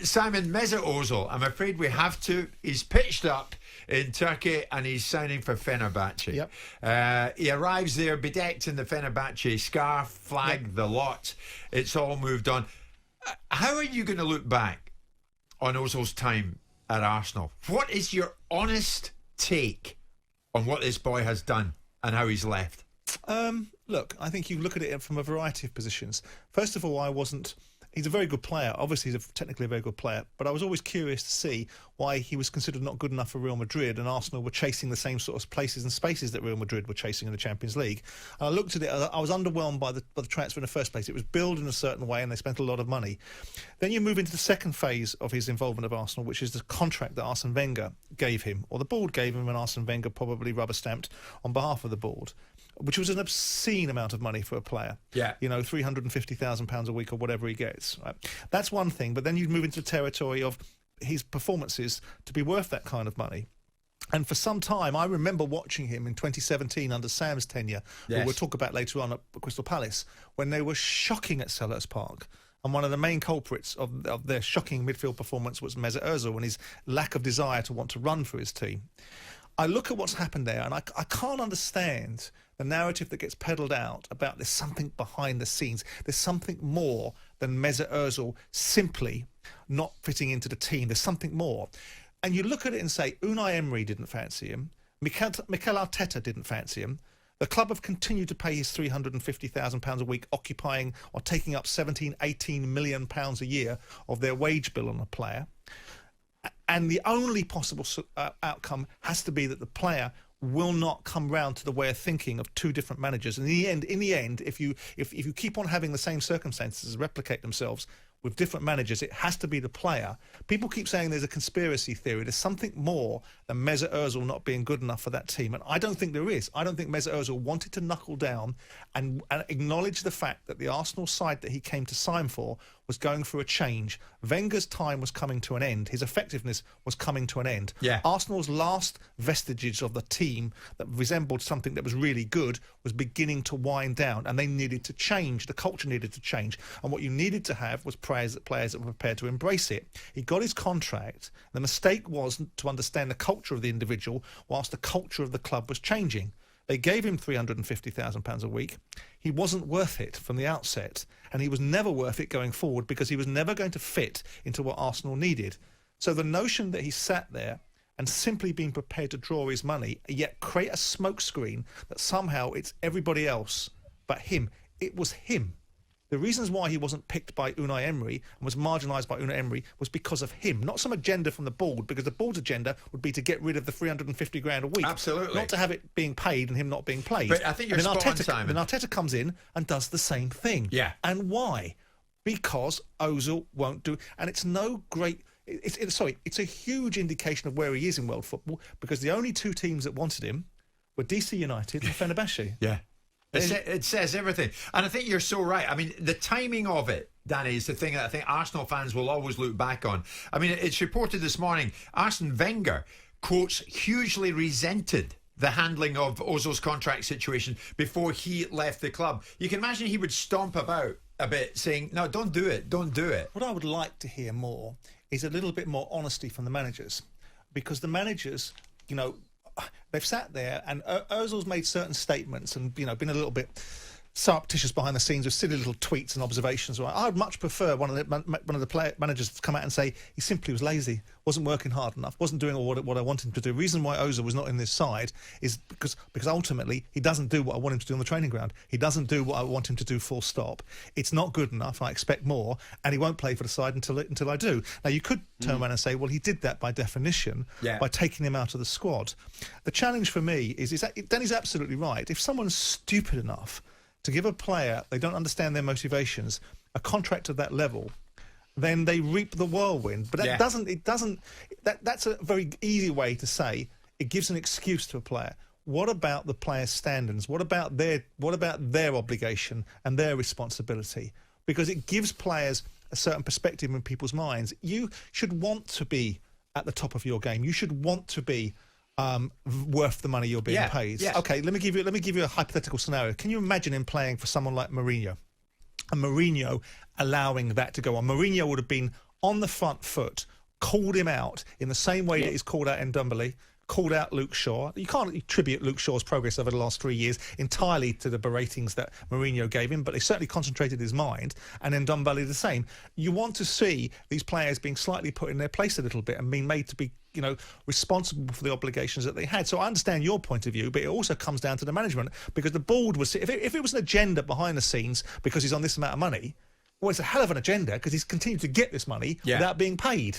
Simon, Mesut Ozil, I'm afraid we have to. He's pitched up in Turkey and he's signing for Fenerbahce. Yep. He arrives there bedecked in the Fenerbahce scarf, flag, Yep. the lot. It's all moved on. How are you going to look back on Ozil's time at Arsenal? What is your honest take on what this boy has done and how he's left? Look, I think you look at it from a variety of positions. First of all, he's a very good player. Obviously, he's technically a very good player. But I was always curious to see why he was considered not good enough for Real Madrid and Arsenal were chasing the same sort of places and spaces that Real Madrid were chasing in the Champions League. And I looked at it, I was underwhelmed by the transfer in the first place. It was billed in a certain way and they spent a lot of money. Then you move into the second phase of his involvement of Arsenal, which is the contract that Arsene Wenger gave him, or the board gave him, and Arsene Wenger probably rubber-stamped on behalf of the board, which was an obscene amount of money for a player. Yeah. You know, £350,000 a week or whatever he gets. Right? That's one thing, but then you move into the territory of his performances to be worth that kind of money. And for some time, I remember watching him in 2017 under SLAMS tenure, yes, who we'll talk about later on at Crystal Palace, when they were shocking at Selhurst Park. And one of the main culprits of their shocking midfield performance was Mesut Ozil and his lack of desire to want to run for his team. I look at what's happened there and I can't understand the narrative that gets peddled out about there's something behind the scenes. There's something more than Mesut Ozil simply not fitting into the team. There's something more. And you look at it and say, Unai Emery didn't fancy him. Mikel Arteta didn't fancy him. The club have continued to pay his £350,000 a week, occupying or taking up 18 million pounds a year of their wage bill on a player. And the only possible outcome has to be that the player will not come round to the way of thinking of two different managers. And in the end, if you keep on having the same circumstances replicate themselves with different managers, it has to be the player. People keep saying there's a conspiracy theory. There's something more than Mesut Ozil not being good enough for that team. And I don't think there is. I don't think Mesut Ozil wanted to knuckle down and acknowledge the fact that the Arsenal side that he came to sign for was going through a change. Wenger's time was coming to an end. His effectiveness was coming to an end. Yeah. Arsenal's last vestiges of the team that resembled something that was really good was beginning to wind down, and they needed to change. The culture needed to change. And what you needed to have was players that were prepared to embrace it. He got his contract. The mistake was to understand the culture of the individual whilst the culture of the club was changing. They gave him £350,000 a week. He wasn't worth it from the outset, and he was never worth it going forward because he was never going to fit into what Arsenal needed. So the notion that he sat there and simply being prepared to draw his money, yet create a smokescreen that somehow it's everybody else but him. It was him. The reasons why he wasn't picked by Unai Emery and was marginalised by Unai Emery was because of him, not some agenda from the board, because the board's agenda would be to get rid of the 350 grand a week. Absolutely. Not to have it being paid and him not being played. But I think you're spot on, Simon. Then Arteta comes in and does the same thing. Yeah. And why? Because Ozil won't do... And it's no great... It's a huge indication of where he is in world football, because the only two teams that wanted him were DC United and Fenerbahce. Yeah. It says everything. And I think you're so right. I mean, the timing of it, Danny, is the thing that I think Arsenal fans will always look back on. I mean, it's reported this morning, Arsene Wenger, quotes, hugely resented the handling of Ozil's contract situation before he left the club. You can imagine he would stomp about a bit saying, no, don't do it, don't do it. What I would like to hear more is a little bit more honesty from the managers, because the managers, you know, they've sat there and Ozil's made certain statements and, you know, been a little bit surreptitious behind the scenes with silly little tweets and observations. Right? I would much prefer one of the managers to come out and say he simply was lazy, wasn't working hard enough, wasn't doing what I wanted him to do. The reason why Ozil was not in this side is because ultimately he doesn't do what I want him to do on the training ground. He doesn't do what I want him to do, full stop. It's not good enough. I expect more, and he won't play for the side until I do. Now, you could turn around and say, well, he did that by definition, by taking him out of the squad. The challenge for me is that Danny's absolutely right. If someone's stupid enough to give a player, they don't understand their motivations, a contract of that level, then they reap the whirlwind. But that that's a very easy way to say it gives an excuse to a player. What about the player's standards? What about their obligation and their responsibility? Because it gives players a certain perspective in people's minds. You should want to be at the top of your game. You should want to be worth the money you're being paid. Yes. Okay, let me give you a hypothetical scenario. Can you imagine him playing for someone like Mourinho? And Mourinho allowing that to go on. Mourinho would have been on the front foot, called him out in the same way that he's called out Ndombele, called out Luke Shaw. You can't attribute Luke Shaw's progress over the last 3 years entirely to the beratings that Mourinho gave him, but they certainly concentrated his mind, and Ndombele the same. You want to see these players being slightly put in their place a little bit and being made to be, responsible for the obligations that they had. So I understand your point of view, but it also comes down to the management, because the board was, if it was an agenda behind the scenes because he's on this amount of money, well, it's a hell of an agenda because he's continued to get this money without being paid.